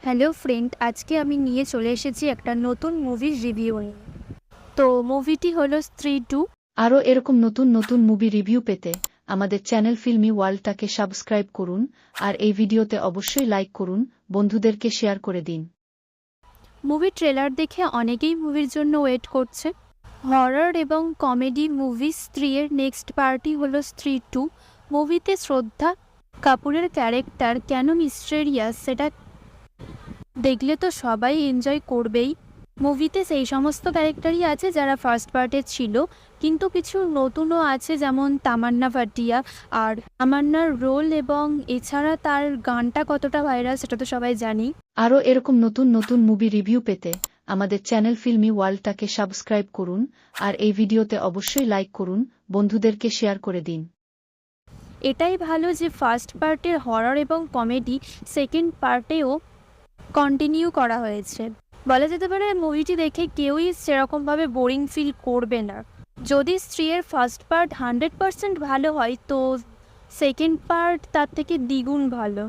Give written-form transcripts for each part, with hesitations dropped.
Hello friend, আজকে আমি নিয়ে চলে এসেছি একটা নতুন মুভির রিভিউ নিয়ে। তো মুভিটি হলো স্ত্রী 2। আরও এরকম নতুন নতুন মুভি রিভিউ পেতে আমাদের চ্যানেল ফিল্মি ওয়ার্ল্ডটাকে সাবস্ক্রাইব করুন আর এই ভিডিওতে অবশ্যই লাইক করুন, বন্ধুদেরকে শেয়ার করে দিন। মুভির ট্রেলার দেখে অনেকেই মুভির জন্য ওয়েট করছে। হরর এবং কমেডি মুভি স্ত্রী এর নেক্সট পার্টি হলো স্ত্রী 2। মুভিতে শ্রদ্ধা কাপুরের ক্যারেক্টার কেন মিস্টেরিয়াস সেটা দেখলে তো সবাই এনজয় করবেই। মুভিতে সেই সমস্ত ক্যারেক্টারই আছে যারা ফার্স্ট পার্টে ছিল, কিন্তু কিছু নতুনও আছে, যেমন তামান্না ভাটিয়া। আর তামান্নার রোল এবং এছাড়া তার গানটা কতটা ভাইরাল সেটা তো সবাই জানি। আরও এরকম নতুন নতুন মুভি রিভিউ পেতে আমাদের চ্যানেল ফিল্মি ওয়ার্ল্ডটাকে সাবস্ক্রাইব করুন আর এই ভিডিওতে অবশ্যই লাইক করুন, বন্ধুদেরকে শেয়ার করে দিন। এটাই ভালো যে ফার্স্ট পার্টের হরর এবং কমেডি সেকেন্ড পার্টেও কন্টিনিউ করা হয়েছে। বলা যেতে পারে মুভিটি দেখে কেউই সেরকমভাবে বোরিং ফিল করবে না। যদি স্ত্রীর ফার্স্ট পার্ট 100% ভালো হয়, তো সেকেন্ড পার্ট তার থেকে দ্বিগুণ ভালো।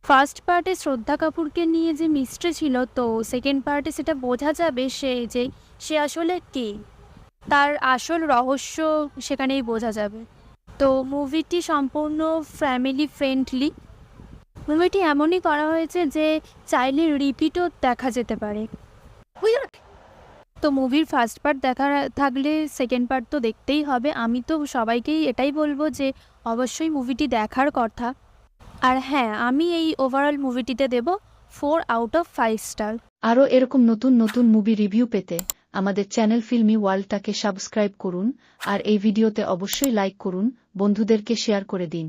ফার্স্ট পার্টে শ্রদ্ধা কাপুরকে নিয়ে যে মিস্ট্রি ছিল, তো সেকেন্ড পার্টে সেটা বোঝা যাবে সে আসলে কে, তার আসল রহস্য সেখানেই বোঝা যাবে। তো মুভিটি সম্পূর্ণ ফ্যামিলি ফ্রেন্ডলি। মুভিটি এমনই করা হয়েছে যে চাইলে রিপিটও দেখা যেতে পারে। তো মুভির ফার্স্ট পার্ট দেখা থাকলে সেকেন্ড পার্ট তো দেখতেই হবে। আমি তো সবাইকেই এটাই বলবো যে অবশ্যই মুভিটি দেখার কথা। আর হ্যাঁ, আমি এই ওভারঅল মুভিটিতে দেব 4/5 স্টার। আরও এরকম নতুন নতুন মুভি রিভিউ পেতে আমাদের চ্যানেল ফিল্মি ওয়ার্ল্ডটাকে সাবস্ক্রাইব করুন আর এই ভিডিওতে অবশ্যই লাইক করুন, বন্ধুদেরকে শেয়ার করে দিন।